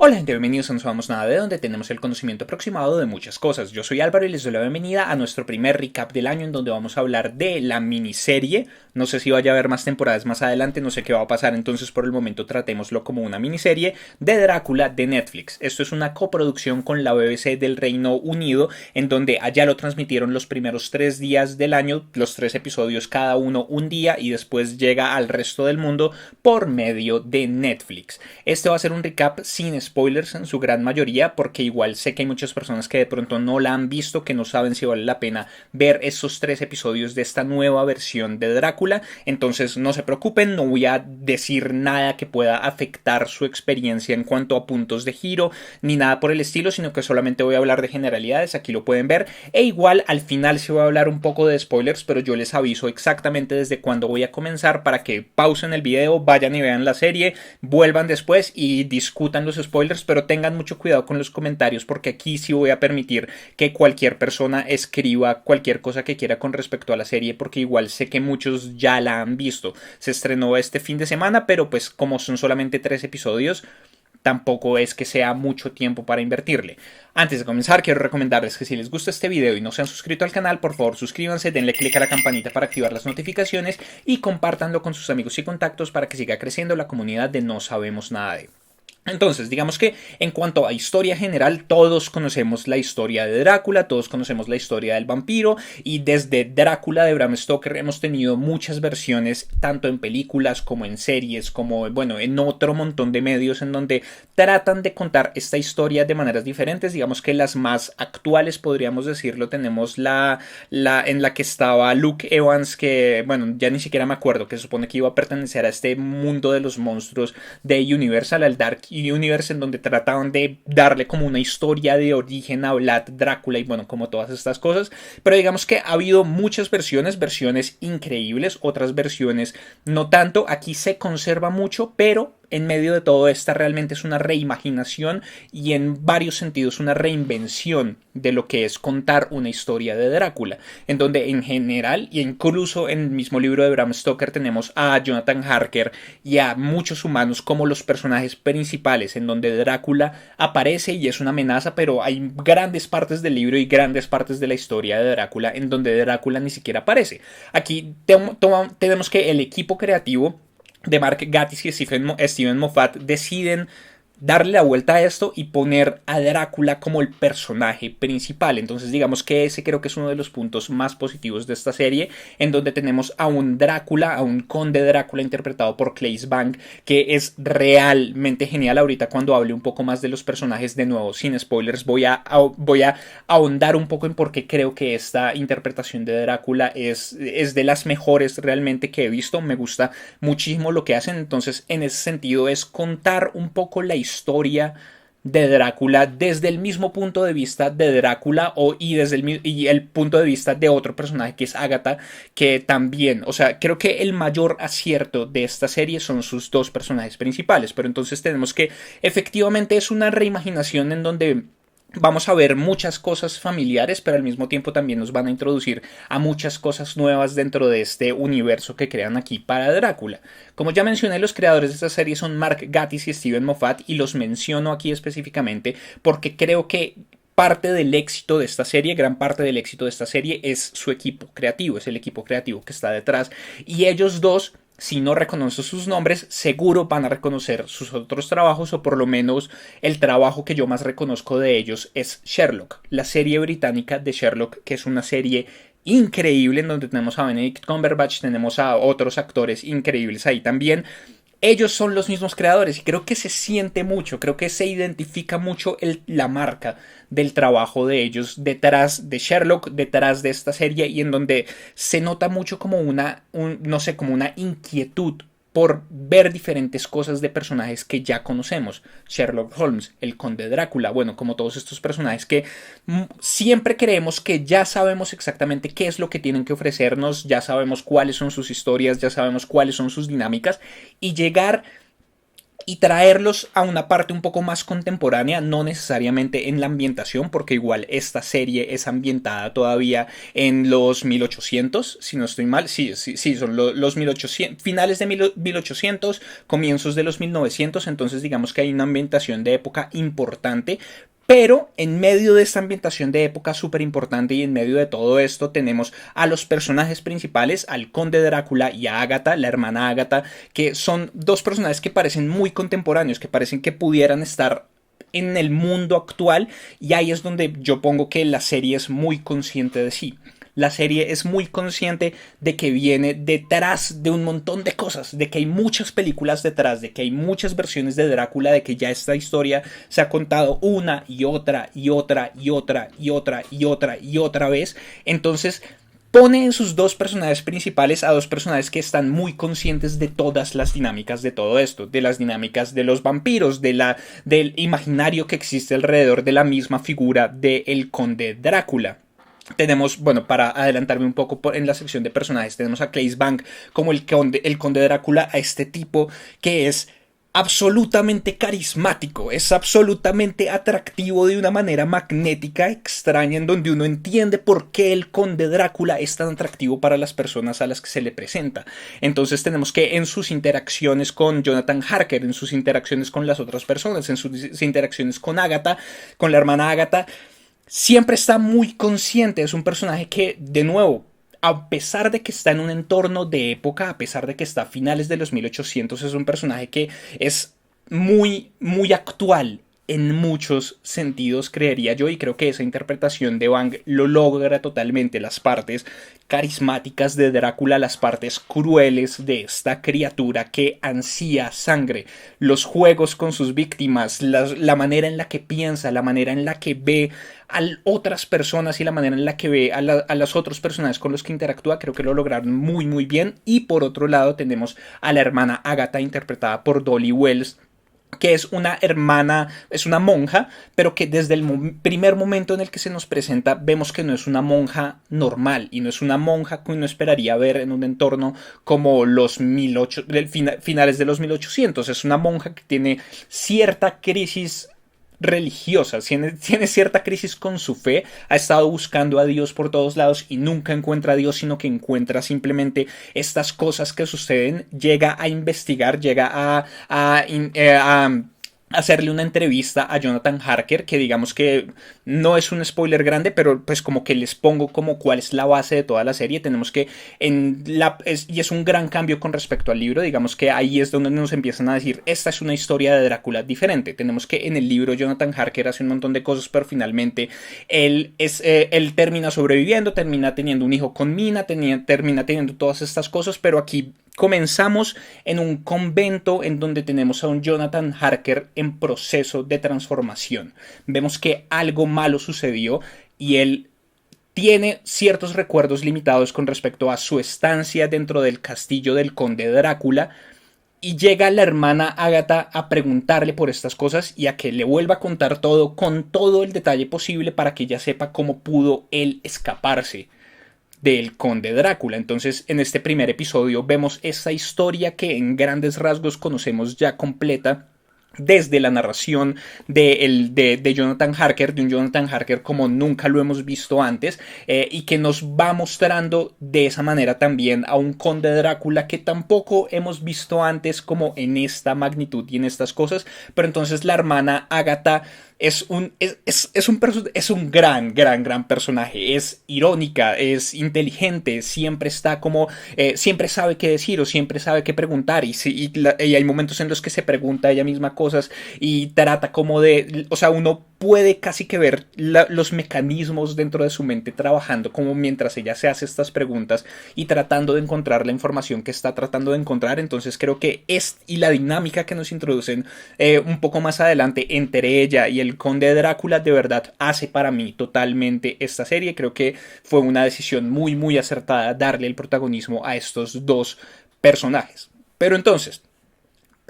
Hola gente, bienvenidos a No Sabemos Nada de, donde tenemos el conocimiento aproximado de muchas cosas. Yo soy Álvaro y les doy la bienvenida a nuestro primer recap del año, en donde vamos a hablar de la miniserie. No sé si vaya a haber más temporadas más adelante, no sé qué va a pasar, entonces por el momento tratémoslo como una miniserie de Drácula de Netflix. Esto es una coproducción con la BBC del Reino Unido, en donde allá lo transmitieron los primeros 3 días del año, los 3 episodios cada uno un día, y después llega al resto del mundo por medio de Netflix. Este va a ser un recap sin spoilers en su gran mayoría, porque igual sé que hay muchas personas que de pronto no la han visto, que no saben si vale la pena ver esos 3 episodios de esta nueva versión de Drácula. Entonces no se preocupen, no voy a decir nada que pueda afectar su experiencia en cuanto a puntos de giro ni nada por el estilo, sino que solamente voy a hablar de generalidades. Aquí lo pueden ver, e igual al final sí voy a hablar un poco de spoilers, pero yo les aviso exactamente desde cuándo voy a comenzar para que pausen el video, vayan y vean la serie, vuelvan después y discutan los spoilers, pero tengan mucho cuidado con los comentarios, porque aquí sí voy a permitir que cualquier persona escriba cualquier cosa que quiera con respecto a la serie, porque igual sé que muchos ya la han visto. Se estrenó este fin de semana, pero pues como son solamente 3 episodios, tampoco es que sea mucho tiempo para invertirle. Antes de comenzar, quiero recomendarles que si les gusta este video y no se han suscrito al canal, por favor suscríbanse, denle click a la campanita para activar las notificaciones y compártanlo con sus amigos y contactos para que siga creciendo la comunidad de No Sabemos Nada de. Entonces, digamos que en cuanto a historia general, todos conocemos la historia de Drácula, todos conocemos la historia del vampiro, y desde Drácula de Bram Stoker hemos tenido muchas versiones, tanto en películas como en series, como bueno, en otro montón de medios en donde tratan de contar esta historia de maneras diferentes. Digamos que las más actuales, podríamos decirlo, tenemos la en la que estaba Luke Evans, que bueno, ya ni siquiera me acuerdo, que se supone que iba a pertenecer a este mundo de los monstruos de Universal, al Dark Universe, en donde trataban de darle como una historia de origen a Vlad Drácula y bueno, como todas estas cosas. Pero digamos que ha habido muchas versiones increíbles, otras versiones no tanto. Aquí se conserva mucho, pero en medio de todo esta realmente es una reimaginación y en varios sentidos una reinvención de lo que es contar una historia de Drácula, en donde en general y incluso en el mismo libro de Bram Stoker tenemos a Jonathan Harker y a muchos humanos como los personajes principales, en donde Drácula aparece y es una amenaza, pero hay grandes partes del libro y grandes partes de la historia de Drácula en donde Drácula ni siquiera aparece. Aquí tenemos que el equipo creativo de Mark Gatiss y Steven Moffat deciden darle la vuelta a esto y poner a Drácula como el personaje principal. Entonces digamos que ese creo que es uno de los puntos más positivos de esta serie, en donde tenemos a un Drácula, a un conde Drácula interpretado por Claes Bang, que es realmente genial. Ahorita cuando hable un poco más de los personajes, de nuevo sin spoilers, voy a ahondar un poco en por qué creo que esta interpretación de Drácula es de las mejores realmente que he visto. Me gusta muchísimo lo que hacen. Entonces en ese sentido es contar un poco la historia de Drácula desde el mismo punto de vista de Drácula y desde el punto de vista de otro personaje que es Agatha, que también, o sea, creo que el mayor acierto de esta serie son sus dos personajes principales. Pero entonces tenemos que efectivamente es una reimaginación en donde vamos a ver muchas cosas familiares, pero al mismo tiempo también nos van a introducir a muchas cosas nuevas dentro de este universo que crean aquí para Drácula. Como ya mencioné, los creadores de esta serie son Mark Gatiss y Steven Moffat, y los menciono aquí específicamente porque creo que parte del éxito de esta serie, gran parte del éxito de esta serie es su equipo creativo, es el equipo creativo que está detrás, y ellos dos, si no reconozco sus nombres, seguro van a reconocer sus otros trabajos, o por lo menos el trabajo que yo más reconozco de ellos es Sherlock, la serie británica de Sherlock, que es una serie increíble en donde tenemos a Benedict Cumberbatch, tenemos a otros actores increíbles ahí también. Ellos son los mismos creadores y creo que se siente mucho, creo que se identifica mucho la marca del trabajo de ellos detrás de Sherlock, detrás de esta serie, y en donde se nota mucho como no sé, como una inquietud por ver diferentes cosas de personajes que ya conocemos. Sherlock Holmes, el Conde Drácula, bueno, como todos estos personajes que siempre creemos que ya sabemos exactamente qué es lo que tienen que ofrecernos, ya sabemos cuáles son sus historias, ya sabemos cuáles son sus dinámicas, y llegar y traerlos a una parte un poco más contemporánea, no necesariamente en la ambientación, porque igual esta serie es ambientada todavía en los 1800, si no estoy mal, sí, son los 1800, finales de 1800, comienzos de los 1900, entonces digamos que hay una ambientación de época importante. Pero en medio de esta ambientación de época súper importante y en medio de todo esto tenemos a los personajes principales, al conde Drácula y a Ágata, la hermana Ágata, que son dos personajes que parecen muy contemporáneos, que parecen que pudieran estar en el mundo actual, y ahí es donde yo pongo que la serie es muy consciente de sí. La serie es muy consciente de que viene detrás de un montón de cosas, de que hay muchas películas detrás, de que hay muchas versiones de Drácula, de que ya esta historia se ha contado una y otra y otra y otra y otra y otra y otra vez. Entonces pone en sus dos personajes principales a dos personajes que están muy conscientes de todas las dinámicas de todo esto, de las dinámicas de los vampiros, del imaginario que existe alrededor de la misma figura del conde Drácula. Tenemos, bueno, para adelantarme un poco en la sección de personajes, tenemos a Claes Bang como el conde Drácula, a este tipo que es absolutamente carismático, es absolutamente atractivo de una manera magnética, extraña, en donde uno entiende por qué el conde Drácula es tan atractivo para las personas a las que se le presenta. Entonces tenemos que en sus interacciones con Jonathan Harker, en sus interacciones con las otras personas, en sus interacciones con Ágata, con la hermana Ágata, siempre está muy consciente. Es un personaje que, de nuevo, a pesar de que está en un entorno de época, a pesar de que está a finales de los 1800, es un personaje que es muy, muy actual en muchos sentidos, creería yo, y creo que esa interpretación de Bang lo logra totalmente. Las partes carismáticas de Drácula, las partes crueles de esta criatura que ansía sangre, los juegos con sus víctimas, la manera en la que piensa, la manera en la que ve a otras personas y la manera en la que ve a los otros personajes con los que interactúa, creo que lo lograron muy muy bien. Y por otro lado tenemos a la hermana Ágata, interpretada por Dolly Wells, que es una hermana, es una monja, pero que desde el primer momento en el que se nos presenta vemos que no es una monja normal y no es una monja que uno esperaría ver en un entorno como los finales de los 1800. Es una monja que tiene cierta crisis religiosa, tiene cierta crisis con su fe, ha estado buscando a Dios por todos lados y nunca encuentra a Dios, sino que encuentra simplemente estas cosas que suceden, llega a investigar, llega a hacerle una entrevista a Jonathan Harker, que digamos que no es un spoiler grande, pero pues como que les pongo como cuál es la base de toda la serie. Tenemos que y es un gran cambio con respecto al libro, digamos que ahí es donde nos empiezan a decir, esta es una historia de Drácula diferente. Tenemos que en el libro Jonathan Harker hace un montón de cosas, pero finalmente él termina sobreviviendo, termina teniendo un hijo con Mina, termina teniendo todas estas cosas, pero aquí comenzamos en un convento en donde tenemos a un Jonathan Harker en proceso de transformación. Vemos que algo malo sucedió y él tiene ciertos recuerdos limitados con respecto a su estancia dentro del castillo del conde Drácula, y llega la hermana Ágata a preguntarle por estas cosas y a que le vuelva a contar todo con todo el detalle posible para que ella sepa cómo pudo él escaparse del conde Drácula. Entonces, en este primer episodio vemos esta historia que en grandes rasgos conocemos ya completa, desde la narración de Jonathan Harker, de un Jonathan Harker como nunca lo hemos visto antes, y que nos va mostrando de esa manera también a un conde Drácula que tampoco hemos visto antes como en esta magnitud y en estas cosas. Pero entonces la hermana Ágata es un gran personaje. Es irónica, es inteligente, siempre está como, siempre sabe qué decir o siempre sabe qué preguntar, y hay momentos en los que se pregunta ella misma cosas y trata como de, o sea, uno puede casi que ver los mecanismos dentro de su mente trabajando como mientras ella se hace estas preguntas y tratando de encontrar la información que está tratando de encontrar. Entonces creo que y la dinámica que nos introducen un poco más adelante entre ella y el conde Drácula de verdad hace para mí totalmente esta serie. Creo que fue una decisión muy muy acertada darle el protagonismo a estos dos personajes. Pero entonces,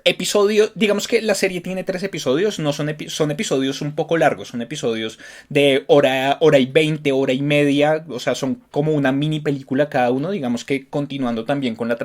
episodio, digamos que la serie tiene 3 episodios, no son, son episodios un poco largos, son episodios de hora y 20, hora y media, o sea, son como una mini película cada uno, digamos que continuando también con la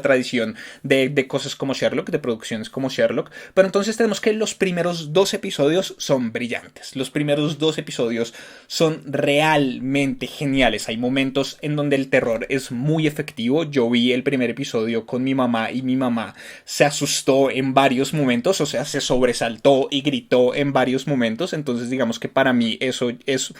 tradición de cosas como Sherlock, de producciones como Sherlock, pero entonces tenemos que los primeros 2 episodios son brillantes, los primeros 2 episodios son realmente geniales, hay momentos en donde el terror es muy efectivo, yo vi el primer episodio con mi mamá y mi mamá se asustó en varios momentos, o sea, se sobresaltó y gritó en varios momentos, entonces digamos que para mí eso es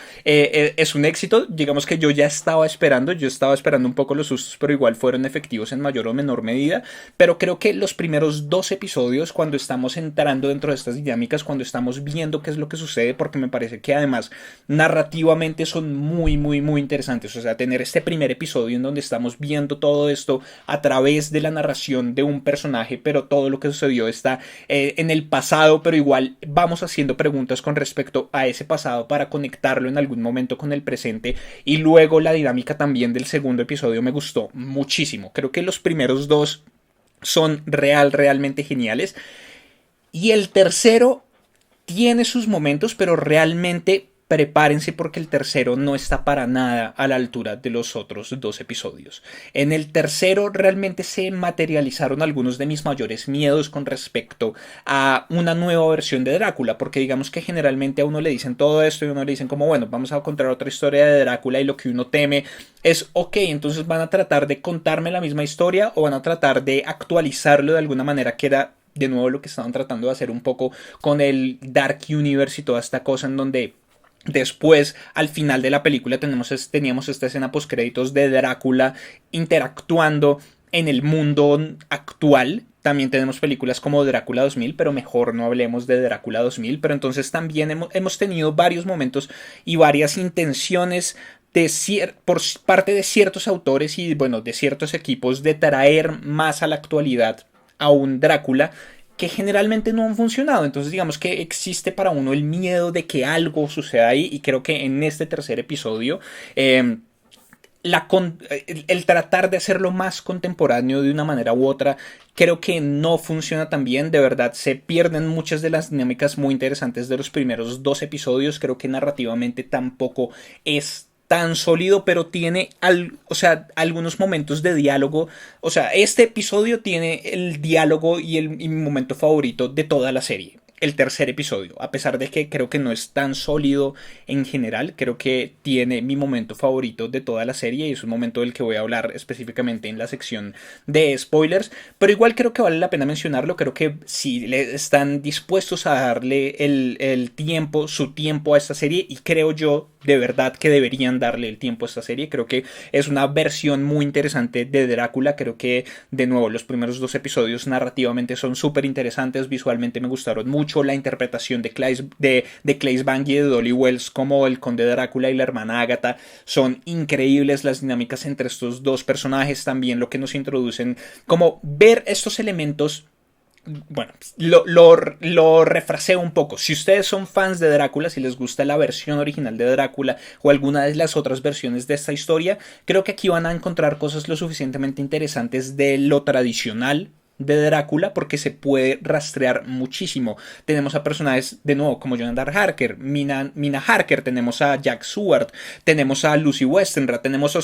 un éxito, digamos que yo estaba esperando un poco los sustos, pero igual fueron efectivos en mayor o menor medida, pero creo que los primeros 2 episodios, cuando estamos entrando dentro de estas dinámicas, cuando estamos viendo qué es lo que sucede, porque me parece que además narrativamente son muy, muy, muy interesantes, o sea, tener este primer episodio en donde estamos viendo todo esto a través de la narración de un personaje, pero todo lo que sucedió está en el pasado, pero igual vamos haciendo preguntas con respecto a ese pasado para conectarlo en algún momento con el presente, y luego la dinámica también del segundo episodio me gustó muchísimo. Creo que los primeros 2 son realmente geniales, y el tercero tiene sus momentos, pero realmente prepárense porque el tercero no está para nada a la altura de los otros 2 episodios. En el tercero realmente se materializaron algunos de mis mayores miedos con respecto a una nueva versión de Drácula, porque digamos que generalmente a uno le dicen todo esto y a uno le dicen como, bueno, vamos a contar otra historia de Drácula, y lo que uno teme es, ok, entonces van a tratar de contarme la misma historia o van a tratar de actualizarlo de alguna manera, que era de nuevo lo que estaban tratando de hacer un poco con el Dark Universe y toda esta cosa, en donde después, al final de la película, teníamos esta escena postcréditos de Drácula interactuando en el mundo actual. También tenemos películas como Drácula 2000, pero mejor no hablemos de Drácula 2000. Pero entonces también hemos tenido varios momentos y varias intenciones por parte de ciertos autores y, bueno, de ciertos equipos, de traer más a la actualidad a un Drácula que generalmente no han funcionado. Entonces digamos que existe para uno el miedo de que algo suceda ahí, y creo que en este tercer episodio el tratar de hacerlo más contemporáneo de una manera u otra creo que no funciona tan bien. De verdad se pierden muchas de las dinámicas muy interesantes de los primeros 2 episodios. Creo que narrativamente tampoco es tan sólido, pero tiene o sea, algunos momentos de diálogo. O sea, este episodio tiene el diálogo y mi momento favorito de toda la serie. El tercer episodio, a pesar de que creo que no es tan sólido en general, creo que tiene mi momento favorito de toda la serie, y es un momento del que voy a hablar específicamente en la sección de spoilers, pero igual creo que vale la pena mencionarlo. Creo que si le están dispuestos a darle el tiempo, su tiempo a esta serie, y creo yo de verdad que deberían darle el tiempo a esta serie, creo que es una versión muy interesante de Drácula. Creo que de nuevo los primeros 2 episodios narrativamente son súper interesantes, visualmente me gustaron mucho, la interpretación de Claes Bang y de Dolly Wells como el conde Drácula y la hermana Agatha son increíbles, las dinámicas entre estos 2 personajes, también lo que nos introducen, como ver estos elementos. Bueno, lo refraseo un poco. Si ustedes son fans de Drácula, si les gusta la versión original de Drácula o alguna de las otras versiones de esta historia, creo que aquí van a encontrar cosas lo suficientemente interesantes de lo tradicional de Drácula, porque se puede rastrear muchísimo. Tenemos a personajes de nuevo como Jonathan Harker, Mina Harker, tenemos a Jack Stewart, tenemos a Lucy Westenra, tenemos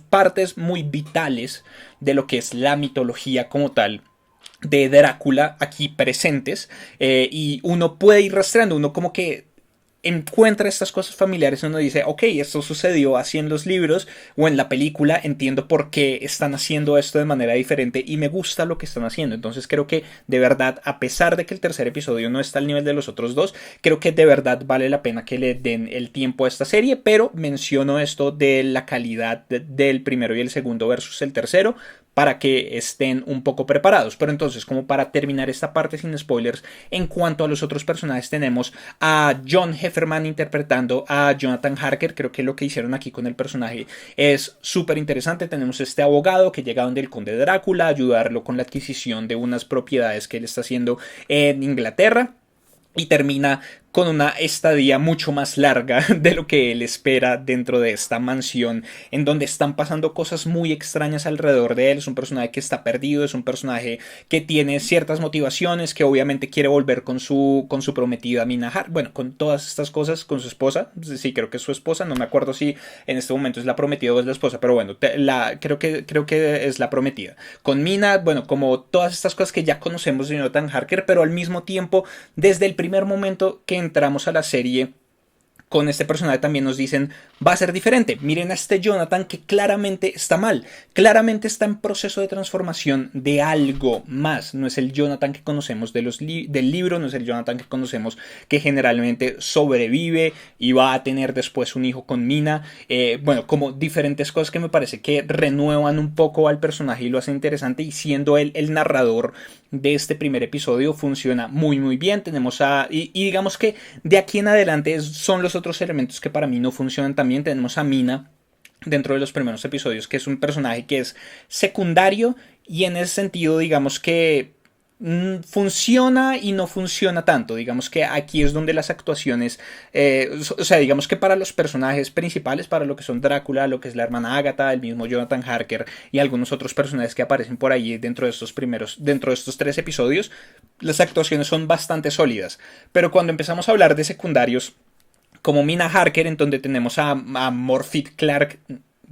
partes muy vitales de lo que es la mitología como tal de Drácula aquí presentes, y uno puede ir rastreando, uno como que encuentra estas cosas familiares, uno dice, ok, esto sucedió así en los libros o en la película, entiendo por qué están haciendo esto de manera diferente y me gusta lo que están haciendo. Entonces creo que de verdad, a pesar de que el tercer episodio no está al nivel de los otros 2, creo que de verdad vale la pena que le den el tiempo a esta serie, pero menciono esto de la calidad del primero y el segundo versus el tercero, para que estén un poco preparados. Pero entonces, como para terminar esta parte sin spoilers, en cuanto a los otros personajes, tenemos a John Heffernan interpretando a Jonathan Harker. Creo que lo que hicieron aquí con el personaje es súper interesante. Tenemos este abogado que llega donde el conde Drácula a ayudarlo con la adquisición de unas propiedades que él está haciendo en Inglaterra, y termina con una estadía mucho más larga de lo que él espera dentro de esta mansión, en donde están pasando cosas muy extrañas alrededor de él. Es un personaje que está perdido, es un personaje que tiene ciertas motivaciones, que obviamente quiere volver con su prometida Mina Harker, bueno, con todas estas cosas, con su esposa, sí, creo que es su esposa, no me acuerdo si en este momento es la prometida o es la esposa, pero bueno, creo que es la prometida. Con Mina, bueno, como todas estas cosas que ya conocemos de Jonathan Harker, pero al mismo tiempo, desde el primer momento que entramos a la serie, con este personaje también nos dicen, va a ser diferente. Miren a este Jonathan que claramente está mal, claramente está en proceso de transformación de algo más. No es el Jonathan que conocemos del libro, no es el Jonathan que conocemos que generalmente sobrevive y va a tener después un hijo con Mina. Bueno, como diferentes cosas que me parece que renuevan un poco al personaje y lo hacen interesante, y siendo él el narrador de este primer episodio funciona muy muy bien. Tenemos y digamos que de aquí en adelante son los otros elementos que para mí no funcionan también. Tenemos a Mina dentro de los primeros episodios, que es un personaje que es secundario, y en ese sentido digamos que funciona y no funciona tanto. Digamos que aquí es donde las actuaciones, o sea, digamos que para los personajes principales, para lo que son Drácula, lo que es la hermana Agatha, el mismo Jonathan Harker y algunos otros personajes que aparecen por ahí dentro de estos 3 episodios, las actuaciones son bastante sólidas. Pero cuando empezamos a hablar de secundarios, como Mina Harker, en donde tenemos a Morpeth Clark,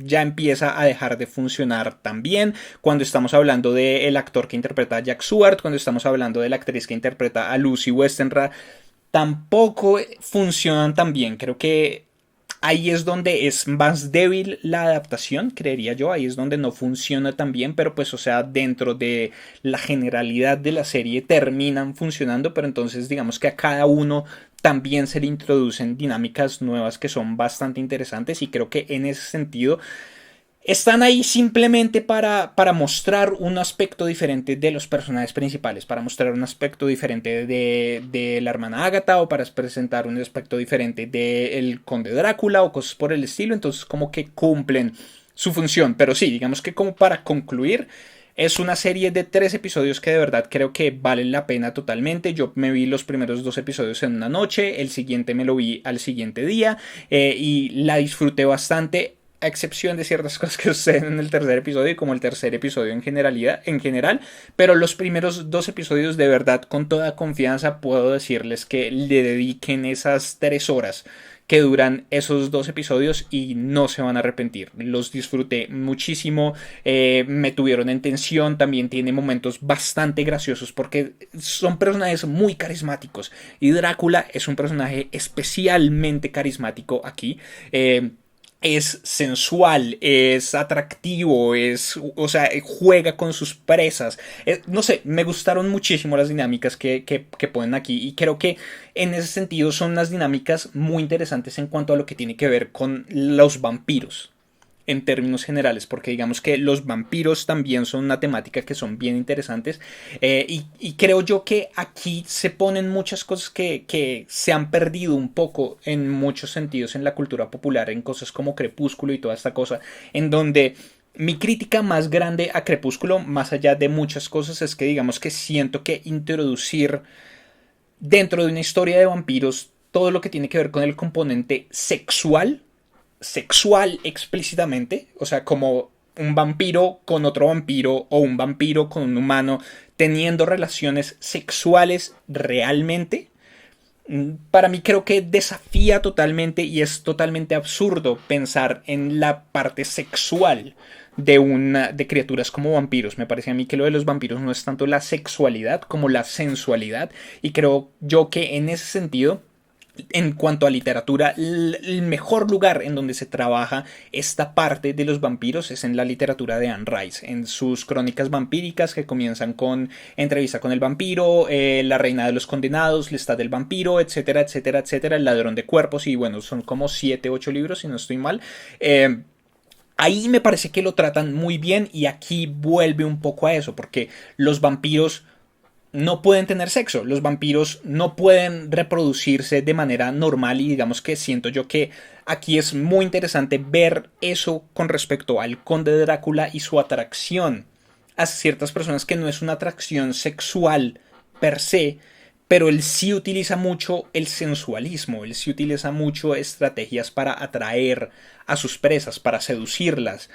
ya empieza a dejar de funcionar también. Cuando estamos hablando del actor que interpreta a Jack Stewart, cuando estamos hablando de la actriz que interpreta a Lucy Westenra, tampoco funcionan tan bien. Creo que ahí es donde es más débil la adaptación, creería yo. Ahí es donde no funciona tan bien, pero pues, o sea, dentro de la generalidad de la serie terminan funcionando. Pero entonces digamos que a cada uno también se le introducen dinámicas nuevas que son bastante interesantes, y creo que en ese sentido están ahí simplemente para mostrar un aspecto diferente de los personajes principales, para mostrar un aspecto diferente de la hermana Agatha, o para presentar un aspecto diferente del conde Drácula o cosas por el estilo. Entonces como que cumplen su función. Pero sí, digamos que como para concluir, es una serie de 3 episodios que de verdad creo que valen la pena totalmente. Yo me vi los primeros 2 episodios en una noche, el siguiente me lo vi al siguiente día, y la disfruté bastante, a excepción de ciertas cosas que suceden en el tercer episodio, como el tercer episodio en general, pero los primeros 2 episodios de verdad, con toda confianza puedo decirles que le dediquen esas 3 horas que duran esos 2 episodios y no se van a arrepentir. Los disfruté muchísimo, me tuvieron en tensión. También tiene momentos bastante graciosos porque son personajes muy carismáticos, y Drácula es un personaje especialmente carismático aquí. Es sensual, es atractivo, o sea, juega con sus presas. No sé, me gustaron muchísimo las dinámicas que ponen aquí, y creo que en ese sentido son unas dinámicas muy interesantes en cuanto a lo que tiene que ver con los vampiros en términos generales, porque digamos que los vampiros también son una temática que son bien interesantes, y creo yo que aquí se ponen muchas cosas que se han perdido un poco en muchos sentidos en la cultura popular, en cosas como Crepúsculo y toda esta cosa, en donde mi crítica más grande a Crepúsculo, más allá de muchas cosas, es que digamos que siento que introducir dentro de una historia de vampiros todo lo que tiene que ver con el componente sexual explícitamente, o sea, como un vampiro con otro vampiro, o un vampiro con un humano teniendo relaciones sexuales realmente, para mí creo que desafía totalmente, y es totalmente absurdo pensar en la parte sexual de criaturas como vampiros. Me parece a mí que lo de los vampiros no es tanto la sexualidad como la sensualidad, y creo yo que en ese sentido, en cuanto a literatura, el mejor lugar en donde se trabaja esta parte de los vampiros es en la literatura de Anne Rice, en sus crónicas vampíricas, que comienzan con Entrevista con el vampiro, La reina de los condenados, Lista del vampiro, etcétera, etcétera, etcétera, El ladrón de cuerpos, y bueno, son como 7, 8 libros, si no estoy mal. Ahí me parece que lo tratan muy bien, y aquí vuelve un poco a eso, porque los vampiros no pueden tener sexo, los vampiros no pueden reproducirse de manera normal, y digamos que siento yo que aquí es muy interesante ver eso con respecto al conde Drácula y su atracción a ciertas personas, que no es una atracción sexual per se, pero él sí utiliza mucho el sensualismo, él sí utiliza mucho estrategias para atraer a sus presas, para seducirlas.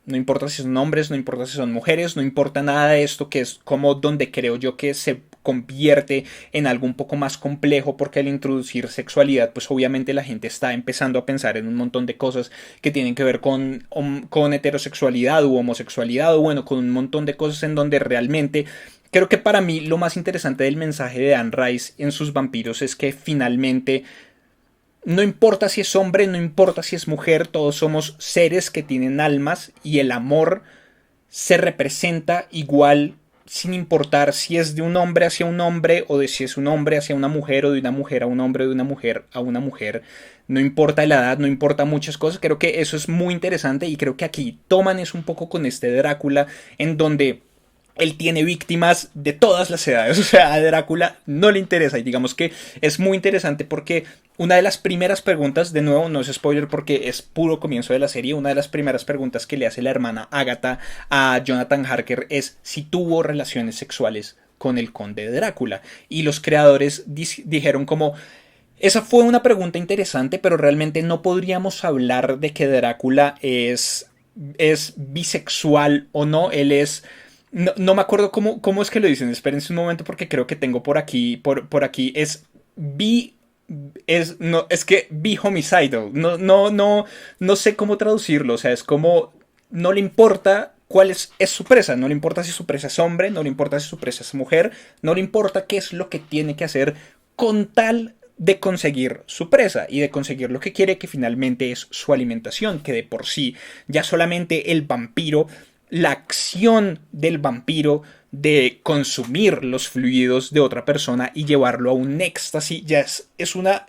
No importa si son hombres, no importa si son mujeres, no importa nada de esto, que es como donde creo yo que se convierte en algo un poco más complejo, porque al introducir sexualidad pues obviamente la gente está empezando a pensar en un montón de cosas que tienen que ver con heterosexualidad u homosexualidad, o bueno, con un montón de cosas en donde realmente creo que para mí lo más interesante del mensaje de Anne Rice en sus vampiros es que finalmente no importa si es hombre, no importa si es mujer, todos somos seres que tienen almas y el amor se representa igual sin importar si es de un hombre hacia un hombre o de si es un hombre hacia una mujer o de una mujer a un hombre o de una mujer a una mujer. No importa la edad, no importa muchas cosas. Creo que eso es muy interesante y creo que aquí toman eso un poco con este Drácula en donde él tiene víctimas de todas las edades, o sea, a Drácula no le interesa y digamos que es muy interesante porque una de las primeras preguntas, de nuevo no es spoiler porque es puro comienzo de la serie, una de las primeras preguntas que le hace la hermana Agatha a Jonathan Harker es si tuvo relaciones sexuales con el conde de Drácula y los creadores dijeron como esa fue una pregunta interesante, pero realmente no podríamos hablar de que Drácula es bisexual o no, él es no me acuerdo cómo es que lo dicen. Espérense un momento porque creo que tengo por aquí. Por aquí. Es bi. No, es que bi homicidal. No sé cómo traducirlo. O sea, es como. No le importa cuál es su presa. No le importa si su presa es hombre. No le importa si su presa es mujer. No le importa qué es lo que tiene que hacer con tal de conseguir su presa y de conseguir lo que quiere, que finalmente es su alimentación, que de por sí ya solamente el vampiro, la acción del vampiro de consumir los fluidos de otra persona y llevarlo a un éxtasis ya es una,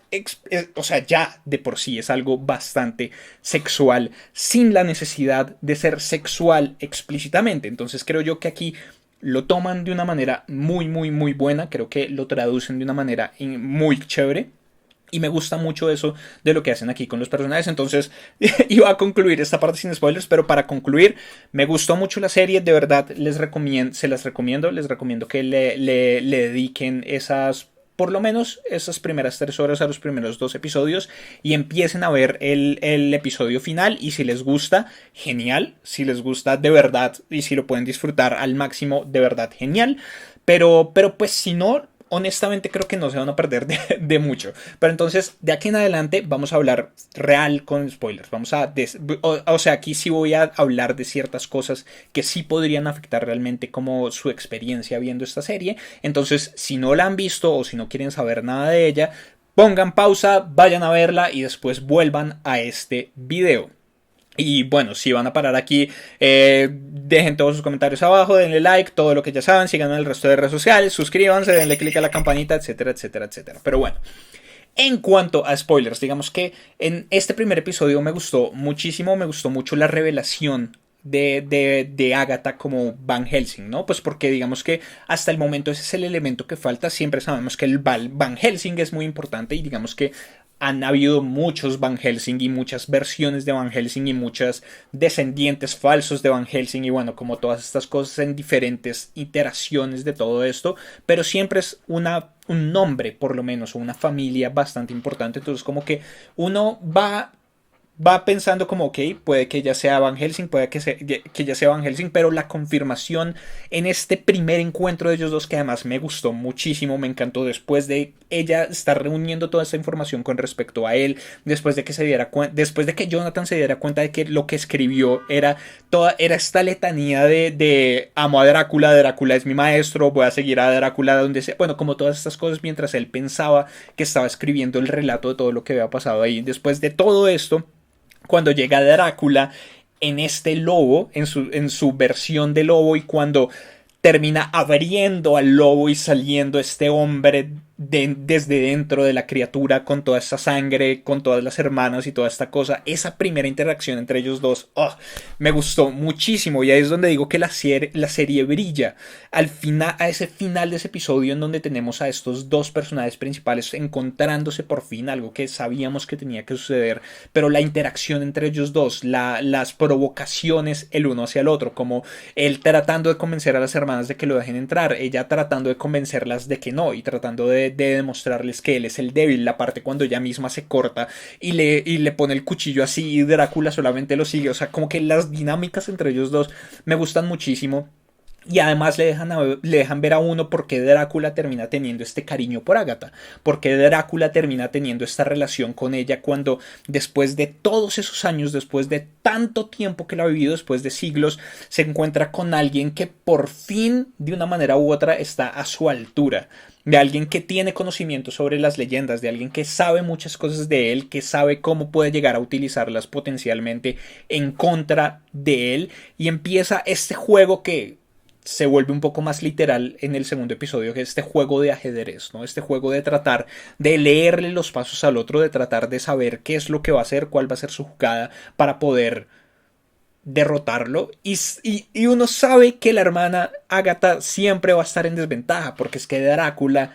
o sea, ya de por sí es algo bastante sexual sin la necesidad de ser sexual explícitamente. Entonces creo yo que aquí lo toman de una manera muy buena, creo que lo traducen de una manera muy chévere. Y me gusta mucho eso de lo que hacen aquí con los personajes. Entonces iba a concluir esta parte sin spoilers. Pero para concluir, me gustó mucho la serie. De verdad, se las recomiendo. Les recomiendo que le dediquen esas, por lo menos esas primeras 3 horas a los primeros 2 episodios. Y empiecen a ver el episodio final. Y si les gusta, genial. Si les gusta de verdad y si lo pueden disfrutar al máximo, de verdad, genial. Pero pues si no, honestamente creo que no se van a perder de mucho. Pero entonces, de aquí en adelante vamos a hablar real con spoilers. O sea, aquí sí voy a hablar de ciertas cosas que sí podrían afectar realmente como su experiencia viendo esta serie. Entonces, si no la han visto o si no quieren saber nada de ella, pongan pausa, vayan a verla y después vuelvan a este video. Y bueno, si van a parar aquí, dejen todos sus comentarios abajo, denle like, todo lo que ya saben, síganme en el resto de redes sociales, suscríbanse, denle click a la campanita, etcétera, etcétera, etcétera. Pero bueno, en cuanto a spoilers, digamos que en este primer episodio me gustó muchísimo, me gustó mucho la revelación de Agatha como Van Helsing, ¿no? Pues porque digamos que hasta el momento ese es el elemento que falta. Siempre sabemos que el Van Helsing es muy importante y digamos que han habido muchos Van Helsing y muchas versiones de Van Helsing y muchas descendientes falsos de Van Helsing y bueno, como todas estas cosas en diferentes iteraciones de todo esto, pero siempre es un nombre por lo menos o una familia bastante importante. Entonces como que uno va pensando como, ok, puede que ella sea Van Helsing, puede que ella sea Van Helsing, pero la confirmación en este primer encuentro de ellos dos, que además me gustó muchísimo, me encantó, después de ella estar reuniendo toda esta información con respecto a él, después de que Jonathan se diera cuenta de que lo que escribió era esta letanía de amo a Drácula, Drácula es mi maestro, voy a seguir a Drácula donde sea, bueno, como todas estas cosas, mientras él pensaba que estaba escribiendo el relato de todo lo que había pasado ahí. Después de todo esto, cuando llega Drácula en este lobo, en su versión de lobo, y cuando termina abriendo al lobo y saliendo este hombre desde dentro de la criatura con toda esa sangre, con todas las hermanas y toda esta cosa, esa primera interacción entre ellos dos, me gustó muchísimo. Y ahí es donde digo que la serie brilla al final, a ese final de ese episodio en donde tenemos a estos dos personajes principales encontrándose por fin, algo que sabíamos que tenía que suceder, pero la interacción entre ellos dos, las provocaciones el uno hacia el otro, como él tratando de convencer a las hermanas de que lo dejen entrar, ella tratando de convencerlas de que no, y tratando de de demostrarles que él es el débil, la parte cuando ella misma se corta y le pone el cuchillo así y Drácula solamente lo sigue, o sea, como que las dinámicas entre ellos dos me gustan muchísimo. Y además le dejan ver a uno por qué Drácula termina teniendo este cariño por Agatha. Por qué Drácula termina teniendo esta relación con ella cuando después de todos esos años, después de tanto tiempo que la ha vivido, después de siglos, se encuentra con alguien que por fin, de una manera u otra, está a su altura. De alguien que tiene conocimiento sobre las leyendas, de alguien que sabe muchas cosas de él, que sabe cómo puede llegar a utilizarlas potencialmente en contra de él. Y empieza este juego que se vuelve un poco más literal en el segundo episodio, que es este juego de ajedrez, ¿no? Este juego de tratar de leerle los pasos al otro, de tratar de saber qué es lo que va a hacer, cuál va a ser su jugada para poder derrotarlo. Y uno sabe que la hermana Agatha siempre va a estar en desventaja, porque es que Drácula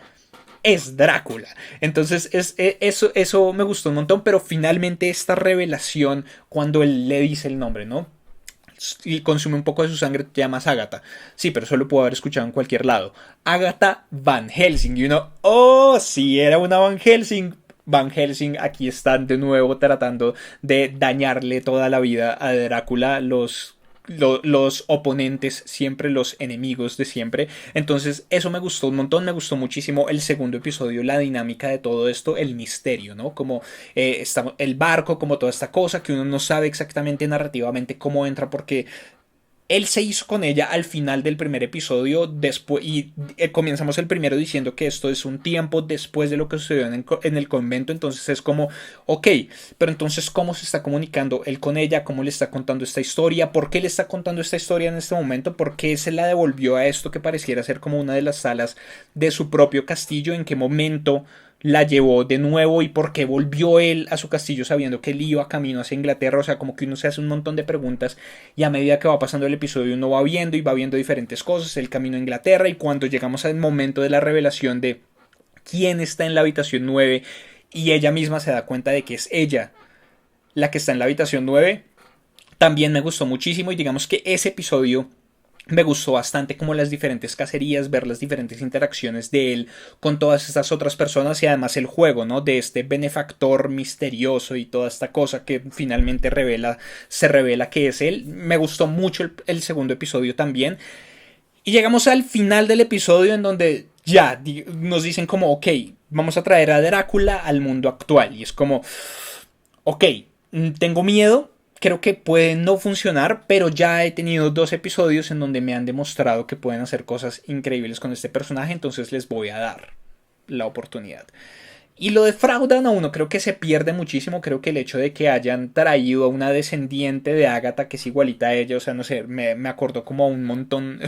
es Drácula. Entonces eso me gustó un montón, pero finalmente esta revelación cuando él le dice el nombre, ¿no? Y consume un poco de su sangre, te llamas Agatha. Sí, pero eso lo puedo haber escuchado en cualquier lado. Agatha Van Helsing. Y uno, oh, sí, era una Van Helsing. Van Helsing aquí están de nuevo tratando de dañarle toda la vida a Drácula. Los oponentes siempre, los enemigos de siempre. Entonces eso me gustó un montón, me gustó muchísimo el segundo episodio, la dinámica de todo esto, el misterio, ¿no? Como el barco, como toda esta cosa que uno no sabe exactamente narrativamente cómo entra porque él se hizo con ella al final del primer episodio después, y comenzamos el primero diciendo que esto es un tiempo después de lo que sucedió en el convento. Entonces es como, ok, pero entonces ¿cómo se está comunicando él con ella? ¿Cómo le está contando esta historia? ¿Por qué le está contando esta historia en este momento? ¿Por qué se la devolvió a esto que pareciera ser como una de las salas de su propio castillo? ¿En qué momento la llevó de nuevo y por qué volvió él a su castillo sabiendo que él iba camino hacia Inglaterra? O sea, como que uno se hace un montón de preguntas y a medida que va pasando el episodio uno va viendo y va viendo diferentes cosas, el camino a Inglaterra, y cuando llegamos al momento de la revelación de quién está en la habitación 9 y ella misma se da cuenta de que es ella la que está en la habitación 9, también me gustó muchísimo. Y digamos que ese episodio me gustó bastante, como las diferentes cacerías, ver las diferentes interacciones de él con todas estas otras personas y además el juego, ¿no? De este benefactor misterioso y toda esta cosa que finalmente se revela que es él. Me gustó mucho el segundo episodio también. Y llegamos al final del episodio en donde ya nos dicen como, ok, vamos a traer a Drácula al mundo actual. Y es como, ok, tengo miedo. Creo que puede no funcionar, pero ya he tenido 2 episodios en donde me han demostrado que pueden hacer cosas increíbles con este personaje, entonces les voy a dar la oportunidad. Y lo defraudan a uno, creo que se pierde muchísimo. Creo que el hecho de que hayan traído a una descendiente de Agatha que es igualita a ella, o sea, no sé, me acordó como a un montón.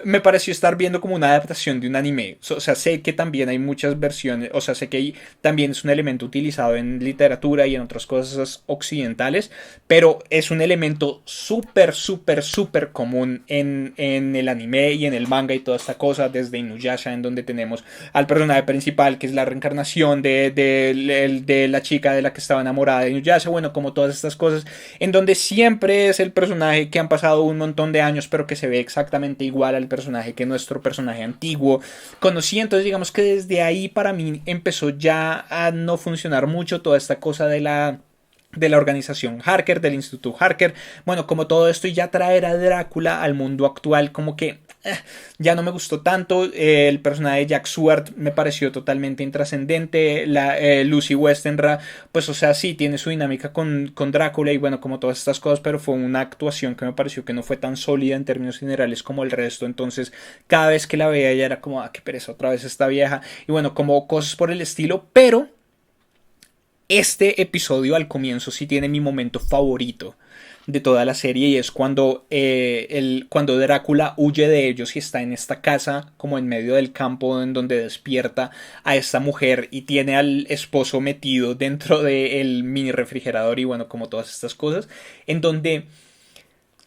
Me pareció estar viendo como una adaptación de un anime. O sea, sé que también hay muchas versiones, o sea, sé que también es un elemento utilizado en literatura y en otras cosas occidentales, pero es un elemento súper, súper, súper común en el anime y en el manga y toda esta cosa, desde Inuyasha, en donde tenemos al personaje principal, que es la reencarnación de la chica de la que estaba enamorada de Inuyasha, bueno, como todas estas cosas, en donde siempre es el personaje que han pasado un montón de años, pero que se ve exactamente igual al personaje que nuestro personaje antiguo conocía. Entonces digamos que desde ahí para mí empezó ya a no funcionar mucho toda esta cosa de la organización Harker, del Instituto Harker, bueno, como todo esto, y ya traer a Drácula al mundo actual como que ya no me gustó tanto. El personaje de Jack Sword me pareció totalmente intrascendente. Lucy Westenra, pues o sea, sí, tiene su dinámica con Drácula y bueno, como todas estas cosas, pero fue una actuación que me pareció que no fue tan sólida en términos generales como el resto. Entonces cada vez que la veía ya era como, qué pereza otra vez esta vieja, y bueno, como cosas por el estilo. Pero este episodio al comienzo sí tiene mi momento favorito de toda la serie, y es cuando cuando Drácula huye de ellos y está en esta casa como en medio del campo, en donde despierta a esta mujer y tiene al esposo metido dentro del mini refrigerador y bueno, como todas estas cosas, en donde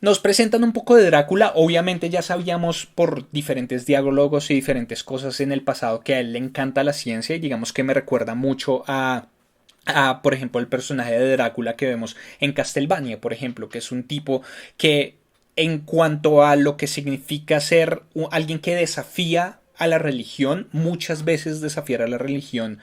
nos presentan un poco de Drácula. Obviamente ya sabíamos por diferentes diálogos y diferentes cosas en el pasado que a él le encanta la ciencia, y digamos que me recuerda mucho por ejemplo, el personaje de Drácula que vemos en Castlevania, por ejemplo, que es un tipo que, en cuanto a lo que significa ser alguien que desafía a la religión, muchas veces desafiar a la religión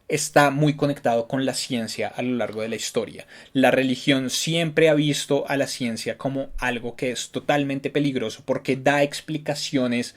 está muy conectado con la ciencia a lo largo de la historia. La religión siempre ha visto a la ciencia como algo que es totalmente peligroso porque da explicaciones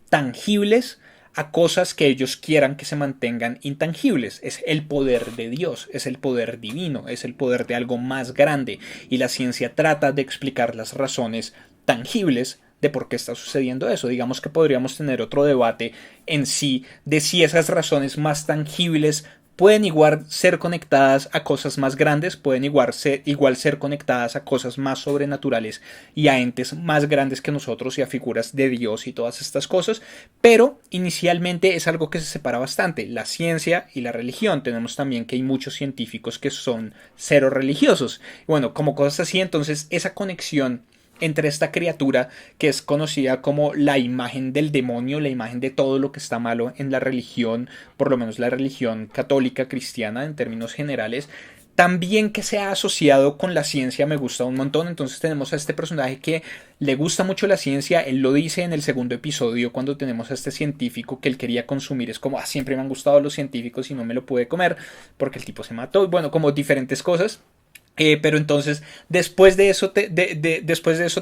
tangibles a cosas que ellos quieran que se mantengan intangibles. Es el poder de Dios, es el poder divino, es el poder de algo más grande y la ciencia trata de explicar las razones tangibles de por qué está sucediendo eso. Digamos que podríamos tener otro debate en sí de si esas razones más tangibles pueden igual ser conectadas a cosas más grandes, pueden igual ser conectadas a cosas más sobrenaturales y a entes más grandes que nosotros y a figuras de Dios y todas estas cosas, pero inicialmente es algo que se separa bastante, la ciencia y la religión. Tenemos también que hay muchos científicos que son cero religiosos. Bueno, como cosas así, entonces esa conexión entre esta criatura que es conocida como la imagen del demonio, la imagen de todo lo que está malo en la religión, por lo menos la religión católica cristiana en términos generales, también que se ha asociado con la ciencia me gusta un montón. Entonces tenemos a este personaje que le gusta mucho la ciencia, él lo dice en el segundo episodio cuando tenemos a este científico que él quería consumir, es como, siempre me han gustado los científicos y no me lo pude comer porque el tipo se mató, bueno, como diferentes cosas. Pero entonces, después de eso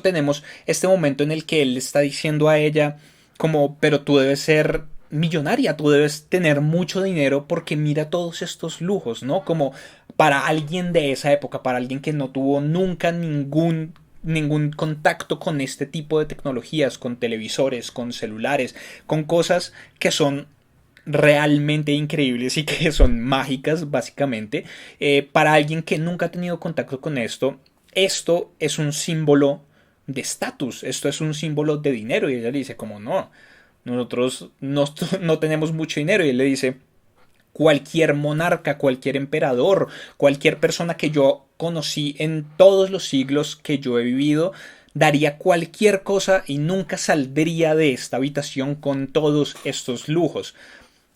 tenemos este momento en el que él le está diciendo a ella como, pero tú debes ser millonaria, tú debes tener mucho dinero porque mira todos estos lujos, ¿no? Como para alguien de esa época, para alguien que no tuvo nunca ningún contacto con este tipo de tecnologías, con televisores, con celulares, con cosas que son realmente increíbles y que son mágicas básicamente. Para alguien que nunca ha tenido contacto con esto es un símbolo de estatus, esto es un símbolo de dinero. Y ella le dice como no, nosotros no tenemos mucho dinero. Y él le dice, cualquier monarca, cualquier emperador, cualquier persona que yo conocí en todos los siglos que yo he vivido, daría cualquier cosa y nunca saldría de esta habitación con todos estos lujos.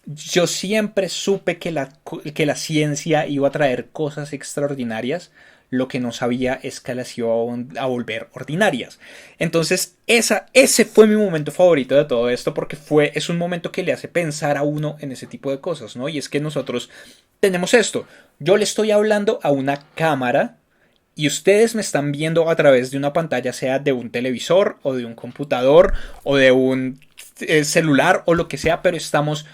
Yo siempre supe que la ciencia iba a traer cosas extraordinarias. Lo que no sabía es que las iba a volver ordinarias. Entonces, ese fue mi momento favorito de todo esto, porque es un momento que le hace pensar a uno en ese tipo de cosas, ¿no? Y es que nosotros tenemos esto. Yo le estoy hablando a una cámara y ustedes me están viendo a través de una pantalla, sea de un televisor o de un computador o de un celular o lo que sea, pero estamos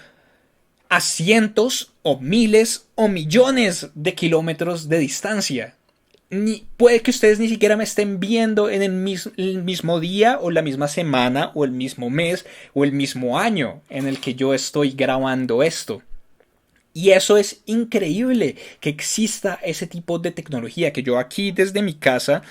a cientos o miles o millones de kilómetros de distancia. Puede que ustedes ni siquiera me estén viendo en el mismo día o la misma semana o el mismo mes o el mismo año en el que yo estoy grabando esto. Y eso es increíble, que exista ese tipo de tecnología, que yo aquí desde mi casa,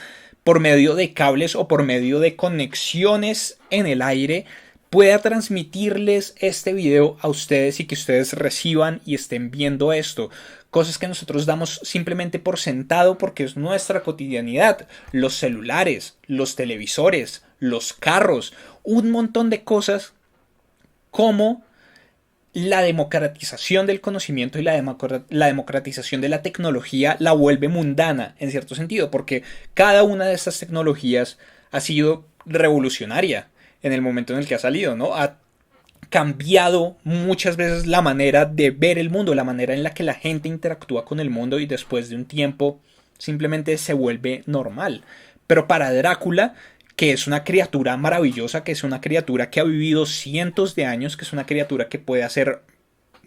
por medio de cables o por medio de conexiones en el aire, pueda transmitirles este video a ustedes y que ustedes reciban y estén viendo esto. Cosas que nosotros damos simplemente por sentado porque es nuestra cotidianidad. Los celulares, los televisores, los carros, un montón de cosas como la democratización del conocimiento y la democratización de la tecnología la vuelve mundana en cierto sentido, porque cada una de estas tecnologías ha sido revolucionaria en el momento en el que ha salido, ¿no? Ha cambiado muchas veces la manera de ver el mundo, la manera en la que la gente interactúa con el mundo y después de un tiempo simplemente se vuelve normal. Pero para Drácula, que es una criatura maravillosa, que es una criatura que ha vivido cientos de años, que es una criatura que puede hacer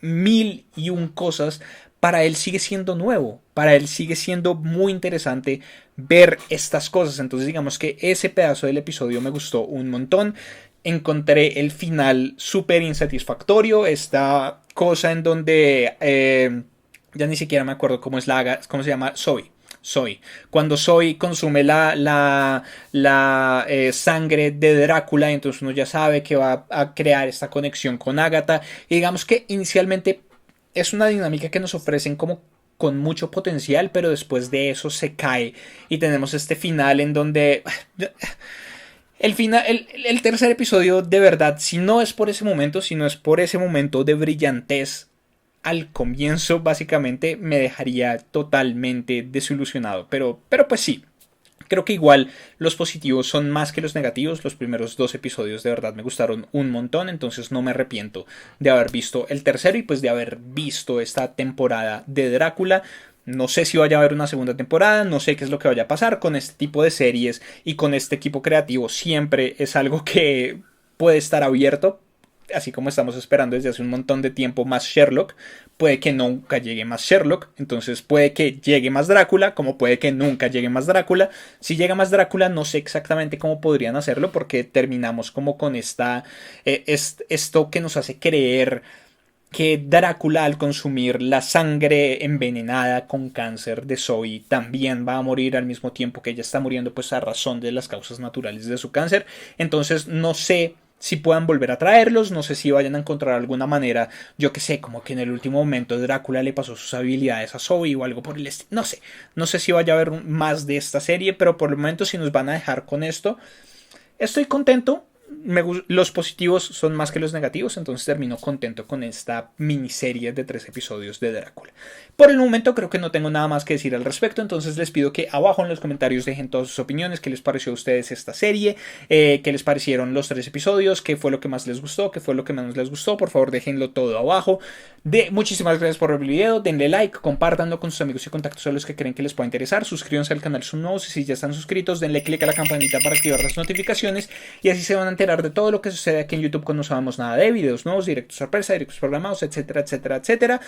1001 cosas, para él sigue siendo nuevo, para él sigue siendo muy interesante ver estas cosas. Entonces digamos que ese pedazo del episodio me gustó un montón. Encontré el final súper insatisfactorio, esta cosa en donde ya ni siquiera me acuerdo cómo se llama, Zoe. Cuando Zoe consume la sangre de Drácula, entonces uno ya sabe que va a crear esta conexión con Agatha. Y digamos que inicialmente es una dinámica que nos ofrecen como con mucho potencial, pero después de eso se cae y tenemos este final en donde el tercer episodio, de verdad, si no es por ese momento, si no es por ese momento de brillantez al comienzo, básicamente me dejaría totalmente desilusionado. Pero pues sí, Creo que igual los positivos son más que los negativos. Los primeros 2 episodios de verdad me gustaron un montón. Entonces no me arrepiento de haber visto el tercero y pues de haber visto esta temporada de Drácula. No sé si vaya a haber una segunda temporada, no sé qué es lo que vaya a pasar con este tipo de series y con este equipo creativo. Siempre es algo que puede estar abierto, así como estamos esperando desde hace un montón de tiempo más Sherlock. Puede que nunca llegue más Sherlock, entonces puede que llegue más Drácula, como puede que nunca llegue más Drácula. Si llega más Drácula, no sé exactamente cómo podrían hacerlo, porque terminamos como con esto que nos hace creer que Drácula, al consumir la sangre envenenada con cáncer de Zoe, también va a morir al mismo tiempo que ella está muriendo, pues a razón de las causas naturales de su cáncer. Entonces no sé si puedan volver a traerlos, no sé si vayan a encontrar alguna manera, yo que sé, como que en el último momento Drácula le pasó sus habilidades a Zoe o algo por el estilo. No sé si vaya a haber más de esta serie, pero por el momento si nos van a dejar con esto, estoy contento. Los positivos son más que los negativos, entonces termino contento con esta miniserie de 3 episodios de Drácula. Por el momento creo que no tengo nada más que decir al respecto, entonces les pido que abajo en los comentarios dejen todas sus opiniones, qué les pareció a ustedes esta serie, qué les parecieron los 3 episodios, qué fue lo que más les gustó, qué fue lo que menos les gustó. Por favor déjenlo todo abajo. Muchísimas gracias por ver el video, denle like, compártanlo con sus amigos y contactos a los que creen que les pueda interesar, suscríbanse al canal si son nuevos y si ya están suscritos denle click a la campanita para activar las notificaciones y así se van a enterar de todo lo que sucede aquí en YouTube cuando no sabemos nada de videos nuevos, directos sorpresa, directos programados, etcétera, etcétera, etcétera.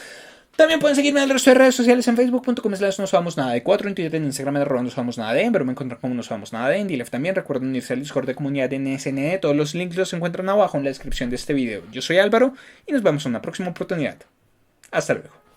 También pueden seguirme en el resto de redes sociales en facebook.com/no sabemos nada de 4, en Twitter, en Instagram no sabemos nada de, pero me encuentran como no sabemos nada de, en DLF también. Recuerden unirse al Discord de comunidad de NSNE, todos los links los encuentran abajo en la descripción de este video. Yo soy Álvaro y nos vemos en una próxima oportunidad. Hasta luego.